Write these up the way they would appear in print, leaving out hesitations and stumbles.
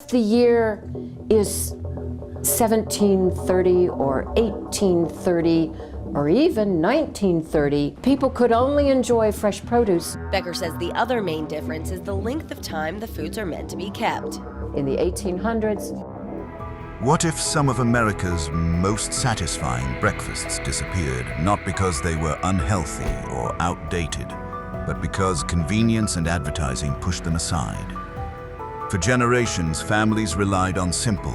The year is 1730 or 1830 or even 1930, people could only enjoy fresh produce. Becker says the other main difference is the length of time the foods are meant to be kept. In the 1800s, what if some of America's most satisfying breakfasts disappeared, not because they were unhealthy or outdated, but because convenience and advertising pushed them aside? For generations, families relied on simple,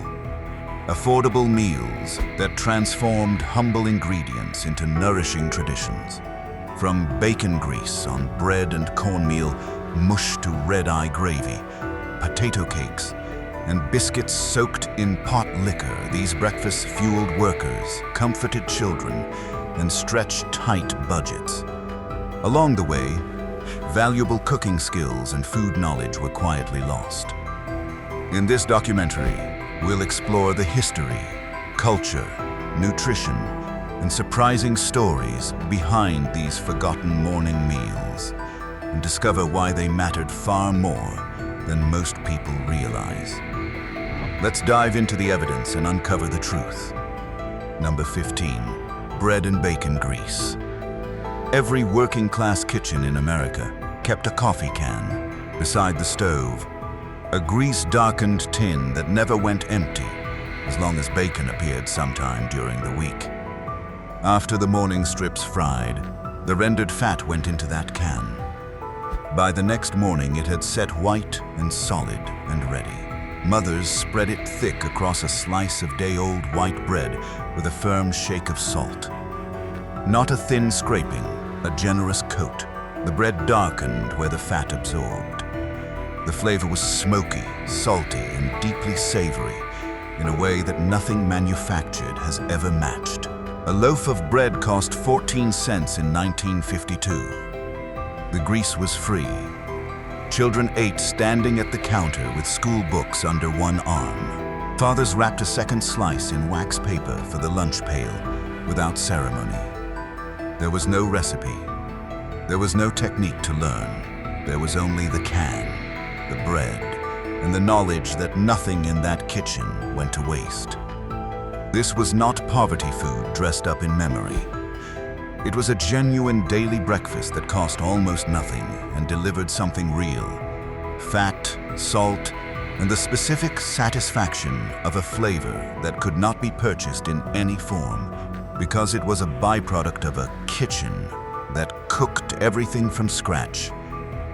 affordable meals that transformed humble ingredients into nourishing traditions. From bacon grease on bread and cornmeal, mush to red-eye gravy, potato cakes, and biscuits soaked in pot liquor, these breakfasts fueled workers, comforted children, and stretched tight budgets. Along the way, valuable cooking skills and food knowledge were quietly lost. In this documentary, we'll explore the history, culture, nutrition, and surprising stories behind these forgotten morning meals, and discover why they mattered far more than most people realize. Let's dive into the evidence and uncover the truth. Number 15, bread and bacon grease. Every working-class kitchen in America kept a coffee can beside the stove, a grease-darkened tin that never went empty as long as bacon appeared sometime during the week. After the morning strips fried, the rendered fat went into that can. By the next morning, it had set white and solid and ready. Mothers spread it thick across a slice of day-old white bread with a firm shake of salt. Not a thin scraping, a generous coat. The bread darkened where the fat absorbed. The flavor was smoky, salty, and deeply savory in a way that nothing manufactured has ever matched. A loaf of bread cost 14 cents in 1952. The grease was free. Children ate standing at the counter with school books under one arm. Fathers wrapped a second slice in wax paper for the lunch pail without ceremony. There was no recipe. There was no technique to learn. There was only the can, the bread, and the knowledge that nothing in that kitchen went to waste. This was not poverty food dressed up in memory. It was a genuine daily breakfast that cost almost nothing and delivered something real: fat, salt, and the specific satisfaction of a flavor that could not be purchased in any form, because it was a byproduct of a kitchen that cooked everything from scratch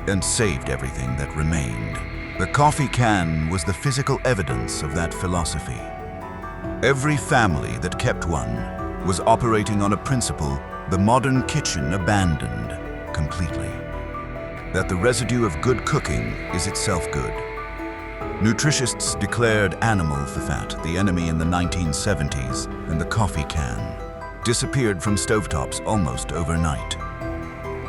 and saved everything that remained. The coffee can was the physical evidence of that philosophy. Every family that kept one was operating on a principle the modern kitchen abandoned completely: that the residue of good cooking is itself good. Nutritionists declared animal fat the enemy in the 1970s, and the coffee can disappeared from stovetops almost overnight.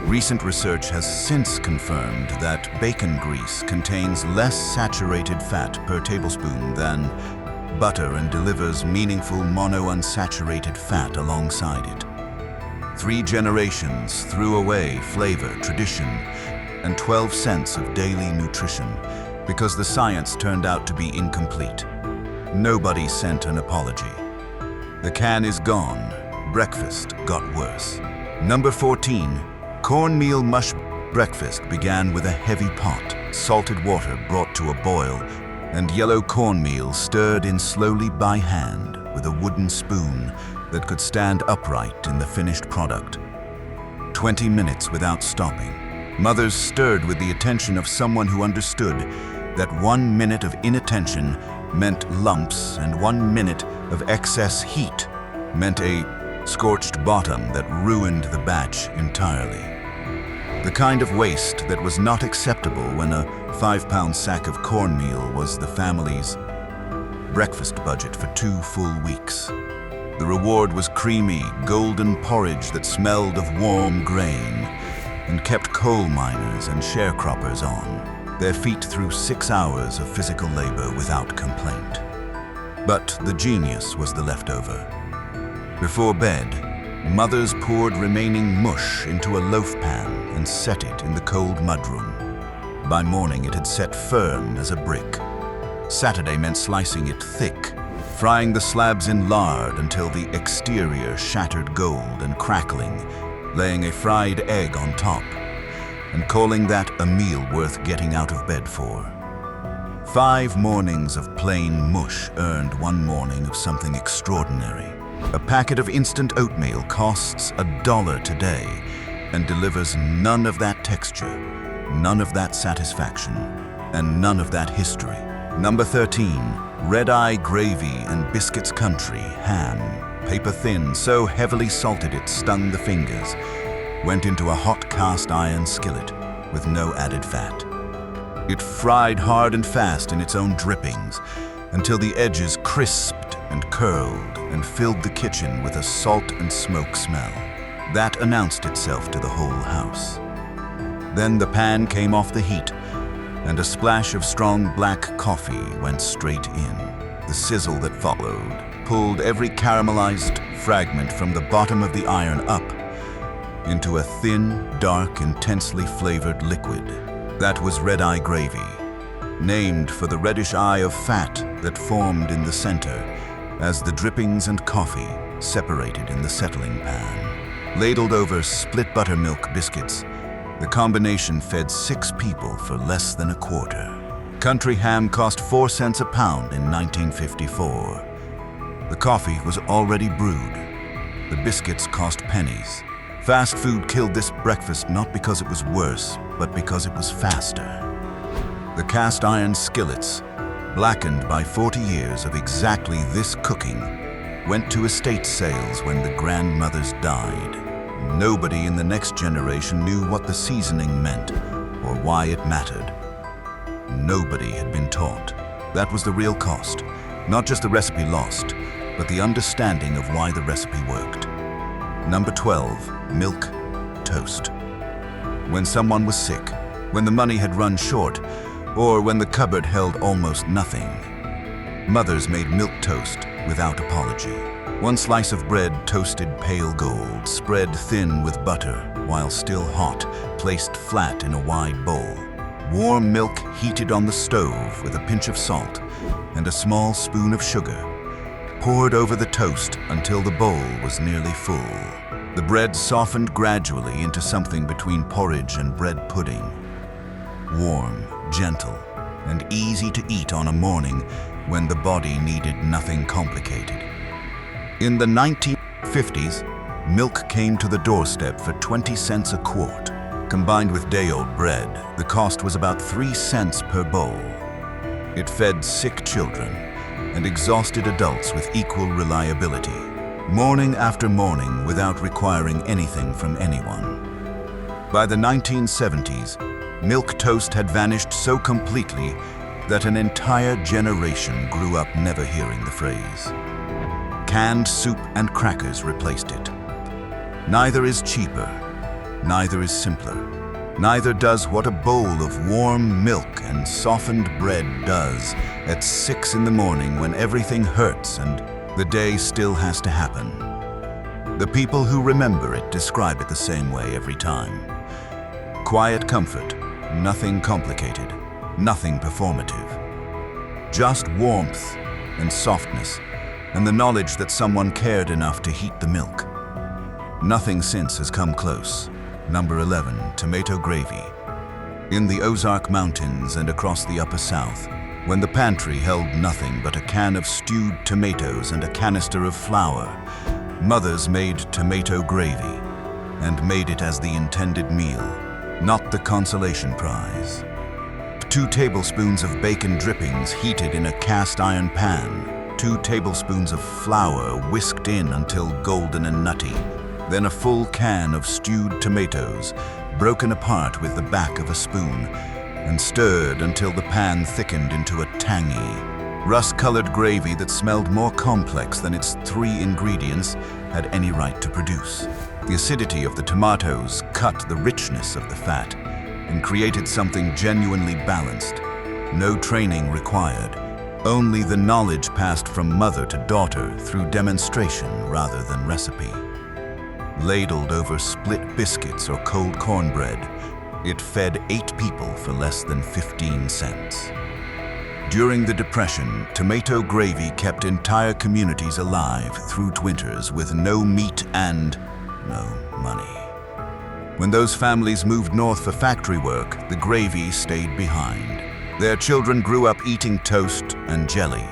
Recent research has since confirmed that bacon grease contains less saturated fat per tablespoon than butter and delivers meaningful monounsaturated fat alongside it. 3 generations threw away flavor, tradition, and 12 cents of daily nutrition because the science turned out to be incomplete. Nobody sent an apology. The can is gone. Breakfast got worse. Number 14, cornmeal mush. Breakfast began with a heavy pot, salted water brought to a boil, and yellow cornmeal stirred in slowly by hand with a wooden spoon that could stand upright in the finished product. 20 minutes without stopping. Mothers stirred with the attention of someone who understood that 1 minute of inattention meant lumps, and 1 minute of excess heat meant a scorched bottom that ruined the batch entirely. The kind of waste that was not acceptable when a 5-pound sack of cornmeal was the family's breakfast budget for 2 full weeks. The reward was creamy, golden porridge that smelled of warm grain and kept coal miners and sharecroppers on their feet through 6 hours of physical labor without complaint. But the genius was the leftover. Before bed, mothers poured remaining mush into a loaf pan and set it in the cold mudroom. By morning, it had set firm as a brick. Saturday meant slicing it thick, frying the slabs in lard until the exterior shattered gold and crackling, laying a fried egg on top, and calling that a meal worth getting out of bed for. 5 mornings of plain mush earned one morning of something extraordinary. A packet of instant oatmeal costs $1 today and delivers none of that texture, none of that satisfaction, and none of that history. Number 13, red-eye gravy and biscuits country ham, paper thin, so heavily salted it stung the fingers, went into a hot cast iron skillet with no added fat. It fried hard and fast in its own drippings until the edges crisped and curled and filled the kitchen with a salt and smoke smell. That announced itself to the whole house. Then the pan came off the heat, and a splash of strong black coffee went straight in. The sizzle that followed pulled every caramelized fragment from the bottom of the iron up into a thin, dark, intensely flavored liquid. That was red-eye gravy, named for the reddish eye of fat that formed in the center as the drippings and coffee separated in the settling pan. Ladled over split buttermilk biscuits, the combination fed 6 people for less than a quarter. Country ham cost 4 cents a pound in 1954. The coffee was already brewed. The biscuits cost pennies. Fast food killed this breakfast not because it was worse, but because it was faster. The cast iron skillets, blackened by 40 years of exactly this cooking, went to estate sales when the grandmothers died. Nobody in the next generation knew what the seasoning meant or why it mattered. Nobody had been taught. That was the real cost. Not just the recipe lost, but the understanding of why the recipe worked. Number 12, milk toast. When someone was sick, when the money had run short, or when the cupboard held almost nothing, mothers made milk toast without apology. 1 slice of bread toasted pale gold, spread thin with butter, while still hot, placed flat in a wide bowl. Warm milk heated on the stove with a pinch of salt and a small spoon of sugar, poured over the toast until the bowl was nearly full. The bread softened gradually into something between porridge and bread pudding. Warm, gentle, and easy to eat on a morning when the body needed nothing complicated. In the 1950s, milk came to the doorstep for 20 cents a quart. Combined with day-old bread, the cost was about 3 cents per bowl. It fed sick children and exhausted adults with equal reliability, morning after morning without requiring anything from anyone. By the 1970s, milk toast had vanished so completely that an entire generation grew up never hearing the phrase. Canned soup and crackers replaced it. Neither is cheaper, neither is simpler. Neither does what a bowl of warm milk and softened bread does at 6 in the morning when everything hurts and the day still has to happen. The people who remember it describe it the same way every time. Quiet comfort, nothing complicated, nothing performative. Just warmth and softness and the knowledge that someone cared enough to heat the milk. Nothing since has come close. Number 11, tomato gravy. In the Ozark Mountains and across the Upper South, when the pantry held nothing but a can of stewed tomatoes and a canister of flour, mothers made tomato gravy and made it as the intended meal, not the consolation prize. 2 tablespoons of bacon drippings heated in a cast iron pan, 2 tablespoons of flour whisked in until golden and nutty, then a full can of stewed tomatoes, broken apart with the back of a spoon, and stirred until the pan thickened into a tangy, rust-colored gravy that smelled more complex than its 3 ingredients had any right to produce. The acidity of the tomatoes cut the richness of the fat and created something genuinely balanced. No training required, only the knowledge passed from mother to daughter through demonstration rather than recipe. Ladled over split biscuits or cold cornbread, it fed 8 people for less than 15 cents. During the Depression, tomato gravy kept entire communities alive through winters with no meat and no money. When those families moved north for factory work, the gravy stayed behind. Their children grew up eating toast and jelly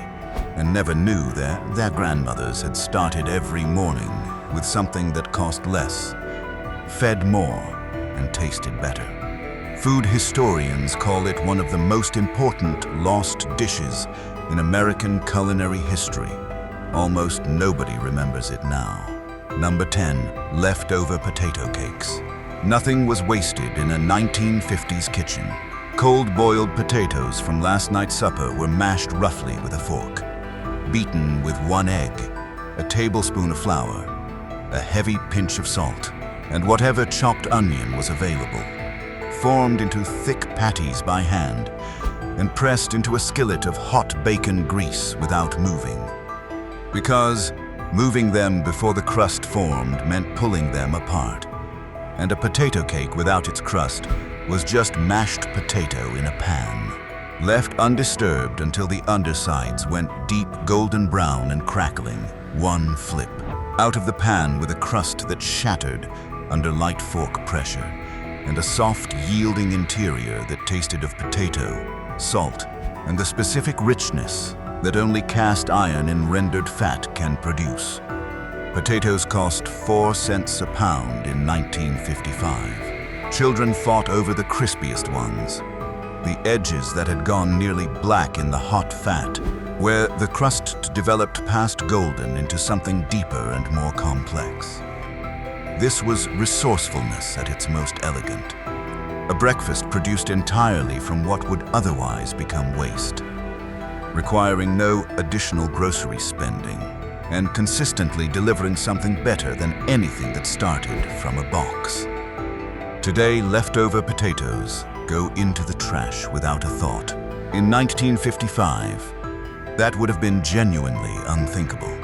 and never knew their grandmothers had started every morning with something that cost less, fed more, and tasted better. Food historians call it one of the most important lost dishes in American culinary history. Almost nobody remembers it now. Number 10, leftover potato cakes. Nothing was wasted in a 1950s kitchen. Cold-boiled potatoes from last night's supper were mashed roughly with a fork, beaten with 1 egg, a tablespoon of flour, a heavy pinch of salt, and whatever chopped onion was available, formed into thick patties by hand and pressed into a skillet of hot bacon grease without moving. Because moving them before the crust formed meant pulling them apart, and a potato cake without its crust was just mashed potato in a pan, left undisturbed until the undersides went deep golden brown and crackling, one flip, out of the pan with a crust that shattered under light fork pressure, and a soft, yielding interior that tasted of potato, salt, and the specific richness that only cast iron and rendered fat can produce. Potatoes cost 4 cents a pound in 1955. Children fought over the crispiest ones, the edges that had gone nearly black in the hot fat, where the crust developed past golden into something deeper and more complex. This was resourcefulness at its most elegant, a breakfast produced entirely from what would otherwise become waste, requiring no additional grocery spending, and consistently delivering something better than anything that started from a box. Today, leftover potatoes go into the trash without a thought. In 1955, that would have been genuinely unthinkable.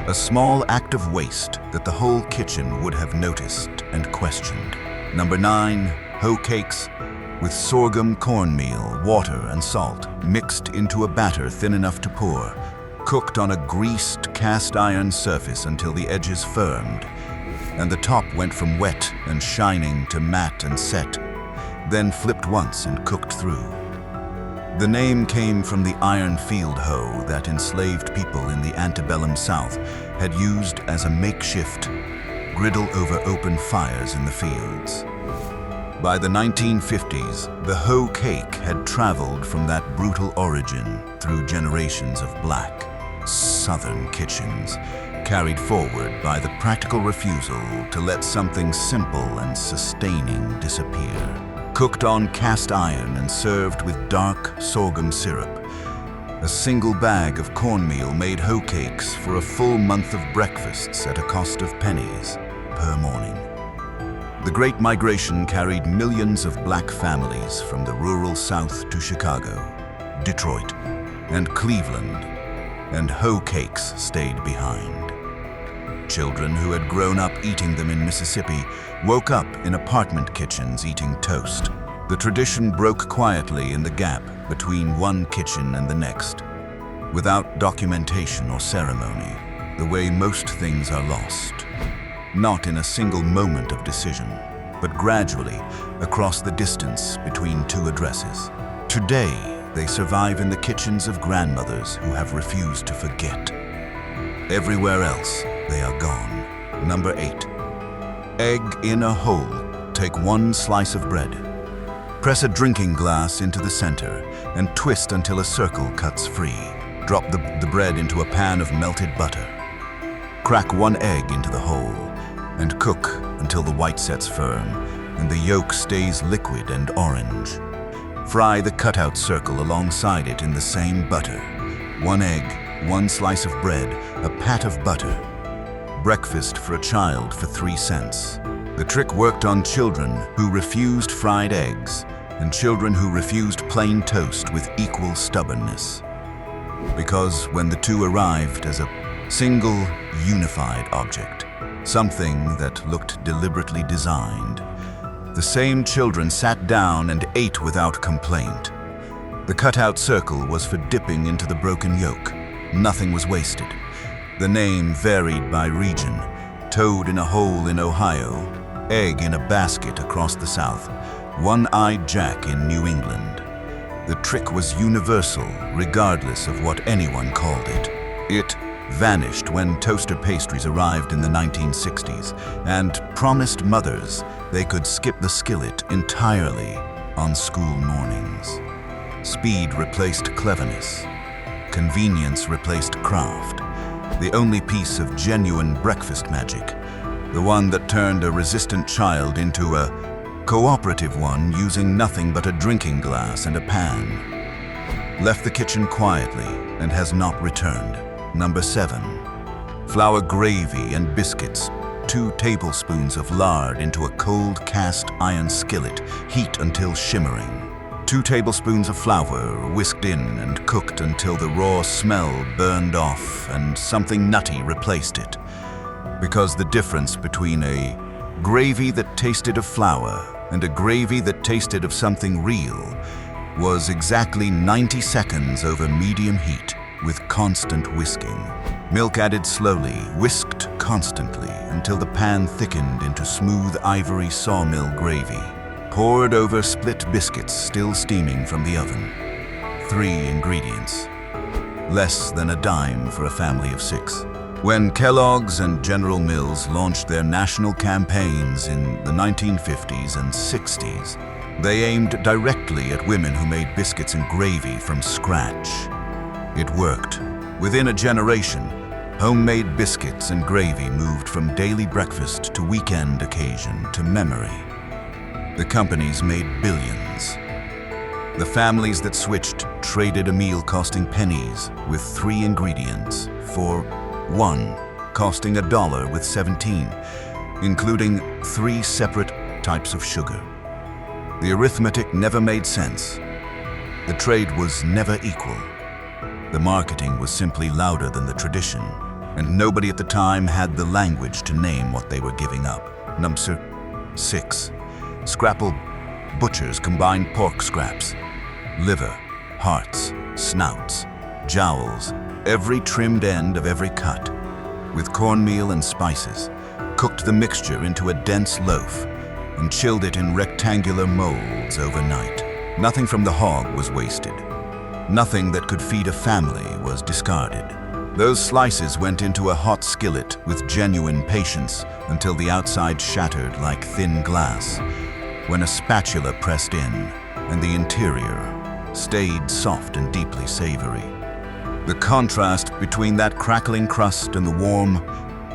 A small act of waste that the whole kitchen would have noticed and questioned. Number 9, hoe cakes with sorghum, cornmeal, water, and salt mixed into a batter thin enough to pour, cooked on a greased cast iron surface until the edges firmed, and the top went from wet and shining to matte and set, then flipped once and cooked through. The name came from the iron field hoe that enslaved people in the antebellum South had used as a makeshift griddle over open fires in the fields. By the 1950s, the hoe cake had traveled from that brutal origin through generations of black, Southern kitchens, carried forward by the practical refusal to let something simple and sustaining disappear. Cooked on cast iron and served with dark sorghum syrup, a single bag of cornmeal made hoe cakes for a full month of breakfasts at a cost of pennies per morning. The Great Migration carried millions of black families from the rural South to Chicago, Detroit, and Cleveland, and hoe cakes stayed behind. Children who had grown up eating them in Mississippi woke up in apartment kitchens eating toast. The tradition broke quietly in the gap between one kitchen and the next, without documentation or ceremony, the way most things are lost. Not in a single moment of decision, but gradually across the distance between two addresses. Today, they survive in the kitchens of grandmothers who have refused to forget. Everywhere else, they are gone. Number 8. Egg in a hole. Take 1 slice of bread. Press a drinking glass into the center and twist until a circle cuts free. Drop the bread into a pan of melted butter. Crack 1 egg into the hole and cook until the white sets firm and the yolk stays liquid and orange. Fry the cutout circle alongside it in the same butter. 1 egg, 1 slice of bread, a pat of butter. Breakfast for a child for 3 cents. The trick worked on children who refused fried eggs and children who refused plain toast with equal stubbornness. Because when the two arrived as a single, unified object, something that looked deliberately designed, the same children sat down and ate without complaint. The cutout circle was for dipping into the broken yolk. Nothing was wasted. The name varied by region. Toad in a hole in Ohio, egg in a basket across the South, one-eyed Jack in New England. The trick was universal, regardless of what anyone called it. It vanished when toaster pastries arrived in the 1960s and promised mothers they could skip the skillet entirely on school mornings. Speed replaced cleverness. Convenience replaced craft. The only piece of genuine breakfast magic, the one that turned a resistant child into a cooperative one using nothing but a drinking glass and a pan, left the kitchen quietly and has not returned. Number 7. Flour gravy and biscuits. 2 tablespoons of lard into a cold cast iron skillet, heat until shimmering. 2 tablespoons of flour whisked in and cooked until the raw smell burned off and something nutty replaced it. Because the difference between a gravy that tasted of flour and a gravy that tasted of something real was exactly 90 seconds over medium heat with constant whisking. Milk added slowly, whisked constantly until the pan thickened into smooth ivory sawmill gravy. Poured over split biscuits still steaming from the oven. 3 ingredients. Less than a dime for a family of 6. When Kellogg's and General Mills launched their national campaigns in the 1950s and 60s, they aimed directly at women who made biscuits and gravy from scratch. It worked. Within a generation, homemade biscuits and gravy moved from daily breakfast to weekend occasion to memory. The companies made billions. The families that switched traded a meal costing pennies with 3 ingredients for one costing $1 with 17, including 3 separate types of sugar. The arithmetic never made sense. The trade was never equal. The marketing was simply louder than the tradition, and nobody at the time had the language to name what they were giving up. Number 6. Scrapple butchers combined pork scraps, liver, hearts, snouts, jowls, every trimmed end of every cut, with cornmeal and spices, cooked the mixture into a dense loaf, and chilled it in rectangular molds overnight. Nothing from the hog was wasted. Nothing that could feed a family was discarded. Those slices went into a hot skillet with genuine patience until the outside shattered like thin glass, when a spatula pressed in and the interior stayed soft and deeply savory. The contrast between that crackling crust and the warm,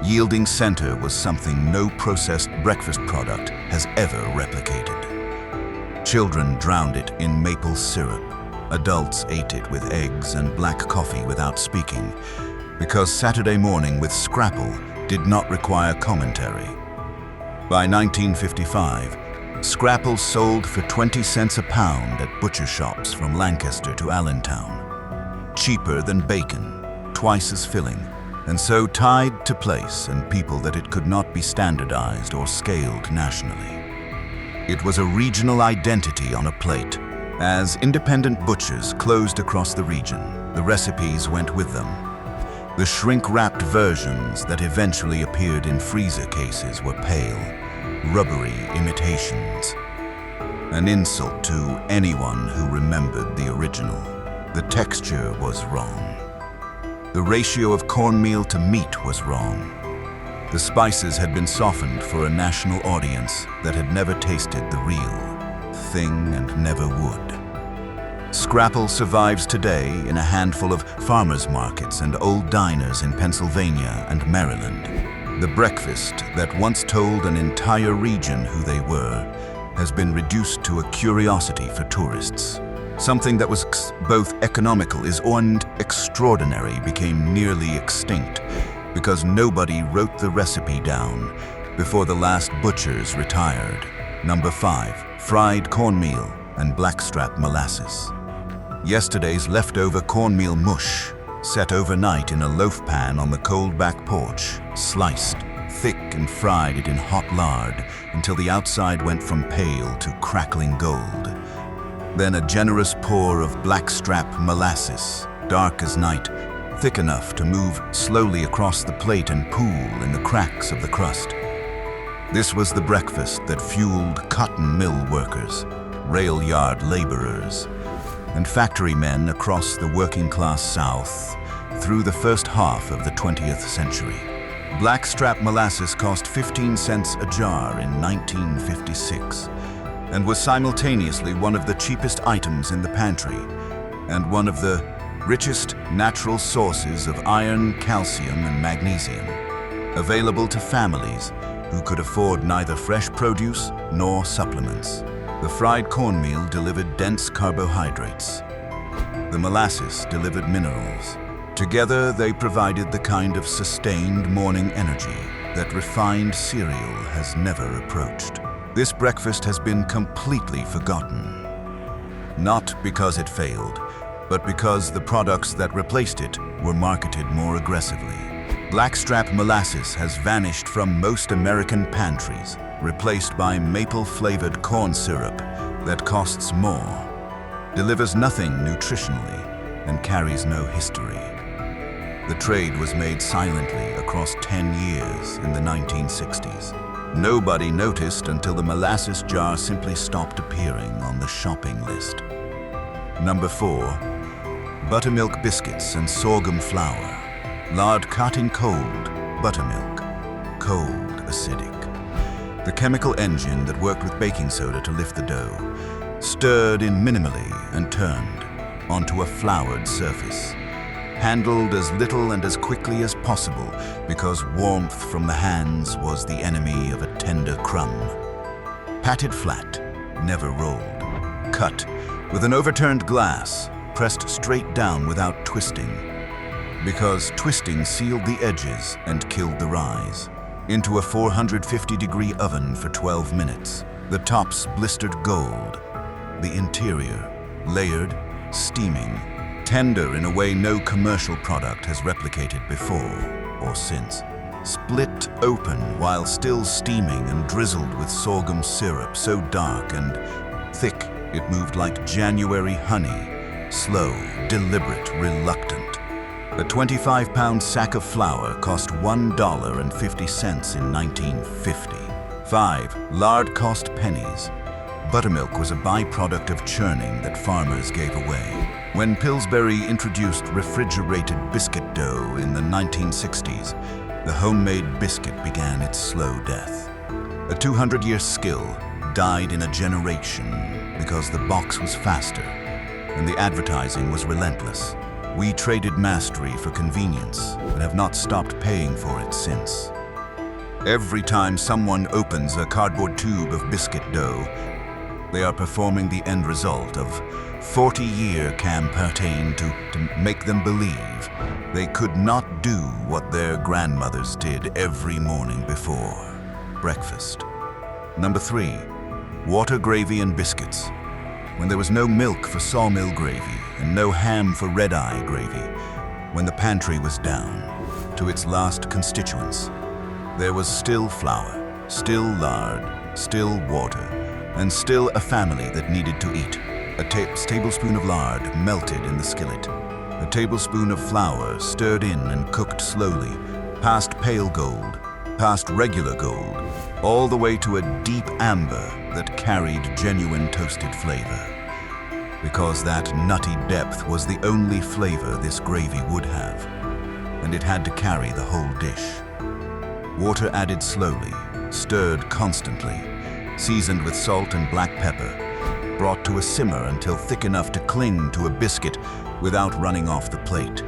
yielding center was something no processed breakfast product has ever replicated. Children drowned it in maple syrup. Adults ate it with eggs and black coffee without speaking, because Saturday morning with Scrapple did not require commentary. By 1955, Scrapple sold for 20 cents a pound at butcher shops from Lancaster to Allentown. Cheaper than bacon, twice as filling, and so tied to place and people that it could not be standardized or scaled nationally. It was a regional identity on a plate. As independent butchers closed across the region, the recipes went with them. The shrink-wrapped versions that eventually appeared in freezer cases were pale, rubbery imitations. An insult to anyone who remembered the original. The texture was wrong. The ratio of cornmeal to meat was wrong. The spices had been softened for a national audience that had never tasted the real thing and never would. Scrapple survives today in a handful of farmers markets and old diners in Pennsylvania and Maryland. The breakfast that once told an entire region who they were has been reduced to a curiosity for tourists. Something that was both economical and extraordinary became nearly extinct because nobody wrote the recipe down before the last butchers retired. Number 5, fried cornmeal and blackstrap molasses. Yesterday's leftover cornmeal mush, set overnight in a loaf pan on the cold back porch, sliced, thick and fried it in hot lard until the outside went from pale to crackling gold. Then a generous pour of blackstrap molasses, dark as night, thick enough to move slowly across the plate and pool in the cracks of the crust. This was the breakfast that fueled cotton mill workers, rail yard laborers, and factory men across the working-class South through the first half of the 20th century. Blackstrap molasses cost 15 cents a jar in 1956 and was simultaneously one of the cheapest items in the pantry and one of the richest natural sources of iron, calcium, and magnesium, available to families who could afford neither fresh produce nor supplements. The fried cornmeal delivered dense carbohydrates. The molasses delivered minerals. Together, they provided the kind of sustained morning energy that refined cereal has never approached. This breakfast has been completely forgotten. Not because it failed, but because the products that replaced it were marketed more aggressively. Blackstrap molasses has vanished from most American pantries, replaced by maple-flavored corn syrup that costs more, delivers nothing nutritionally, and carries no history. The trade was made silently across 10 years in the 1960s. Nobody noticed until the molasses jar simply stopped appearing on the shopping list. Number 4. Buttermilk biscuits and sorghum flour. Lard cut in cold, buttermilk, cold, acidic. The chemical engine that worked with baking soda to lift the dough, stirred in minimally and turned onto a floured surface. Handled as little and as quickly as possible because warmth from the hands was the enemy of a tender crumb. Patted flat, never rolled. Cut with an overturned glass, pressed straight down without twisting, because twisting sealed the edges and killed the rise. Into a 450-degree oven for 12 minutes. The tops blistered gold, the interior layered, steaming, tender in a way no commercial product has replicated before or since. Split open while still steaming and drizzled with sorghum syrup so dark and thick it moved like January honey, slow, deliberate, reluctant. A 25-pound sack of flour cost $1.50 in 1950. 5. Lard cost pennies. Buttermilk was a byproduct of churning that farmers gave away. When Pillsbury introduced refrigerated biscuit dough in the 1960s, the homemade biscuit began its slow death. A 200-year skill died in a generation because the box was faster and the advertising was relentless. We traded mastery for convenience and have not stopped paying for it since. Every time someone opens a cardboard tube of biscuit dough, they are performing the end result of 40-year campaign to make them believe they could not do what their grandmothers did every morning before breakfast. Number 3. Water gravy and biscuits. When there was no milk for sawmill gravy and no ham for red-eye gravy, when the pantry was down to its last constituents, there was still flour, still lard, still water, and still a family that needed to eat. A tablespoon of lard melted in the skillet. A tablespoon of flour stirred in and cooked slowly, past pale gold, past regular gold, all the way to a deep amber that carried genuine toasted flavor. Because that nutty depth was the only flavor this gravy would have, and it had to carry the whole dish. Water added slowly, stirred constantly, seasoned with salt and black pepper, brought to a simmer until thick enough to cling to a biscuit without running off the plate.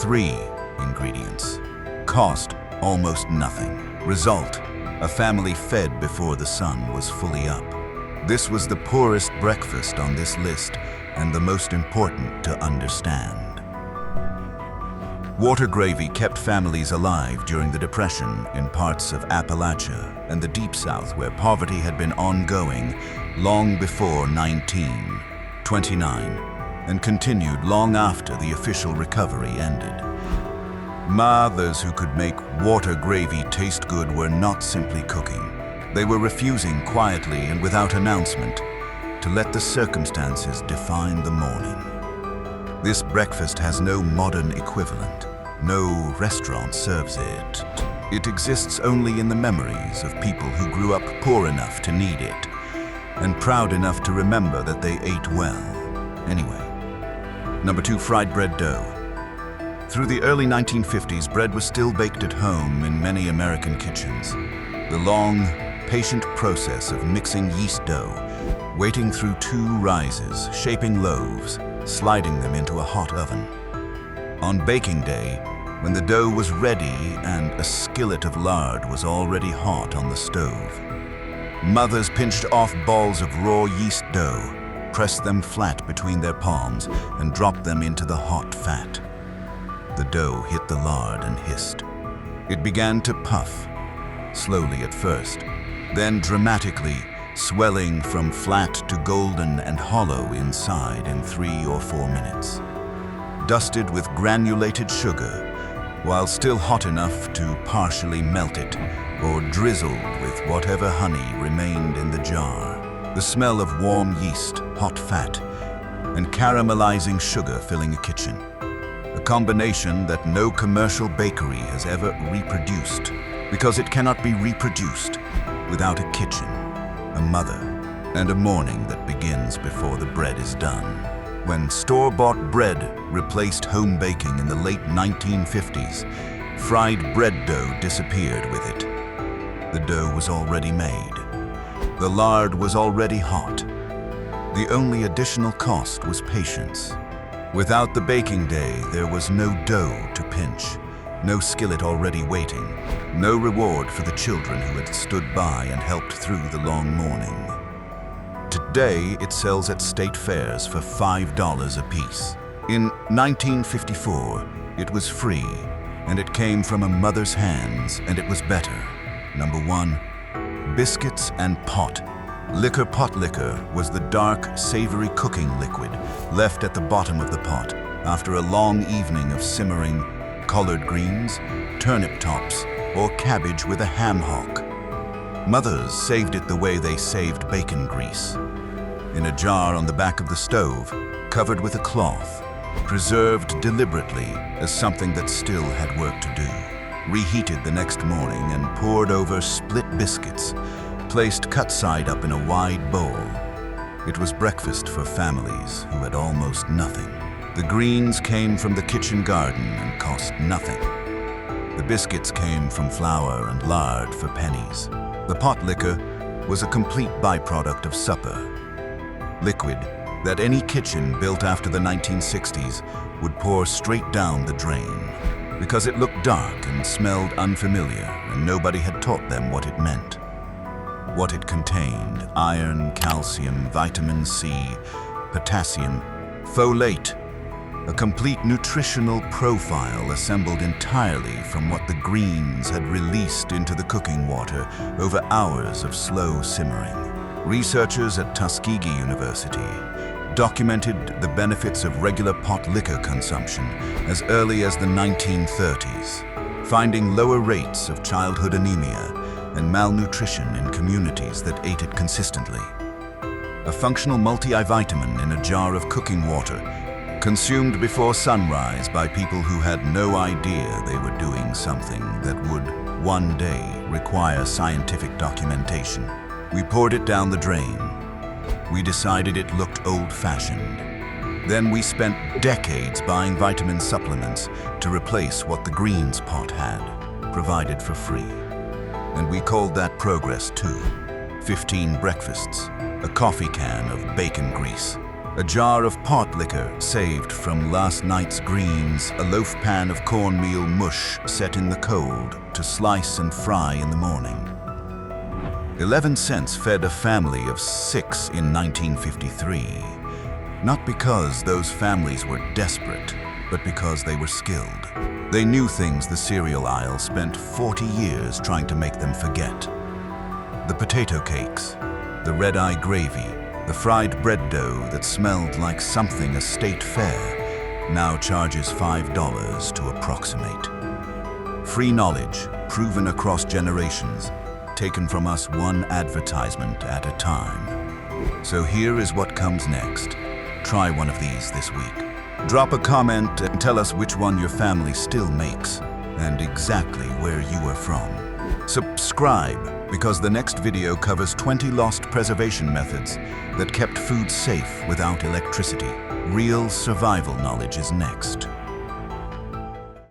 3 ingredients. Cost almost nothing. Result, a family fed before the sun was fully up. This was the poorest breakfast on this list and the most important to understand. Water gravy kept families alive during the Depression in parts of Appalachia and the Deep South, where poverty had been ongoing long before 1929 and continued long after the official recovery ended. Mothers who could make water gravy taste good were not simply cooking. They were refusing quietly and without announcement to let the circumstances define the morning. This breakfast has no modern equivalent. No restaurant serves it. It exists only in the memories of people who grew up poor enough to need it, and proud enough to remember that they ate well. Anyway. Number 2, fried bread dough. Through the early 1950s, bread was still baked at home in many American kitchens. The long, patient process of mixing yeast dough, waiting through 2 rises, shaping loaves, sliding them into a hot oven. On baking day, when the dough was ready and a skillet of lard was already hot on the stove, mothers pinched off balls of raw yeast dough, pressed them flat between their palms, and dropped them into the hot fat. The dough hit the lard and hissed. It began to puff, slowly at first, then dramatically, swelling from flat to golden and hollow inside in 3 or 4 minutes. Dusted with granulated sugar, while still hot enough to partially melt it, or drizzled with whatever honey remained in the jar. The smell of warm yeast, hot fat, and caramelizing sugar filling a kitchen. A combination that no commercial bakery has ever reproduced, because it cannot be reproduced without a kitchen, a mother, and a morning that begins before the bread is done. When store-bought bread replaced home baking in the late 1950s, fried bread dough disappeared with it. The dough was already made. The lard was already hot. The only additional cost was patience. Without the baking day, there was no dough to pinch, no skillet already waiting, no reward for the children who had stood by and helped through the long morning. Today, it sells at state fairs for $5 a piece. In 1954, it was free, and it came from a mother's hands, and it was better. Number 1, biscuits and pot. Pot liquor was the dark, savory cooking liquid left at the bottom of the pot after a long evening of simmering collard greens, turnip tops, or cabbage with a ham hock. Mothers saved it the way they saved bacon grease. In a jar on the back of the stove, covered with a cloth, preserved deliberately as something that still had work to do. Reheated the next morning and poured over split biscuits, placed cut side up in a wide bowl. It was breakfast for families who had almost nothing. The greens came from the kitchen garden and cost nothing. The biscuits came from flour and lard for pennies. The pot liquor was a complete byproduct of supper. Liquid that any kitchen built after the 1960s would pour straight down the drain, because it looked dark and smelled unfamiliar, and nobody had taught them what it meant. What it contained: iron, calcium, vitamin C, potassium, folate, a complete nutritional profile assembled entirely from what the greens had released into the cooking water over hours of slow simmering. Researchers at Tuskegee University documented the benefits of regular pot liquor consumption as early as the 1930s, finding lower rates of childhood anemia and malnutrition in communities that ate it consistently. A functional multivitamin in a jar of cooking water, consumed before sunrise by people who had no idea they were doing something that would one day require scientific documentation. We poured it down the drain. We decided it looked old-fashioned. Then we spent decades buying vitamin supplements to replace what the greens pot had, provided for free. And we called that progress too. 15 breakfasts, a coffee can of bacon grease, a jar of pot liquor saved from last night's greens, a loaf pan of cornmeal mush set in the cold to slice and fry in the morning. 11 cents fed a family of 6 in 1953, not because those families were desperate, but because they were skilled. They knew things the cereal aisle spent 40 years trying to make them forget. The potato cakes, the red-eye gravy, the fried bread dough that smelled like something a state fair now charges $5 to approximate. Free knowledge, proven across generations, taken from us one advertisement at a time. So here is what comes next. Try one of these this week. Drop a comment and tell us which one your family still makes and exactly where you are from. Subscribe, because the next video covers 20 lost preservation methods that kept food safe without electricity. Real survival knowledge is next.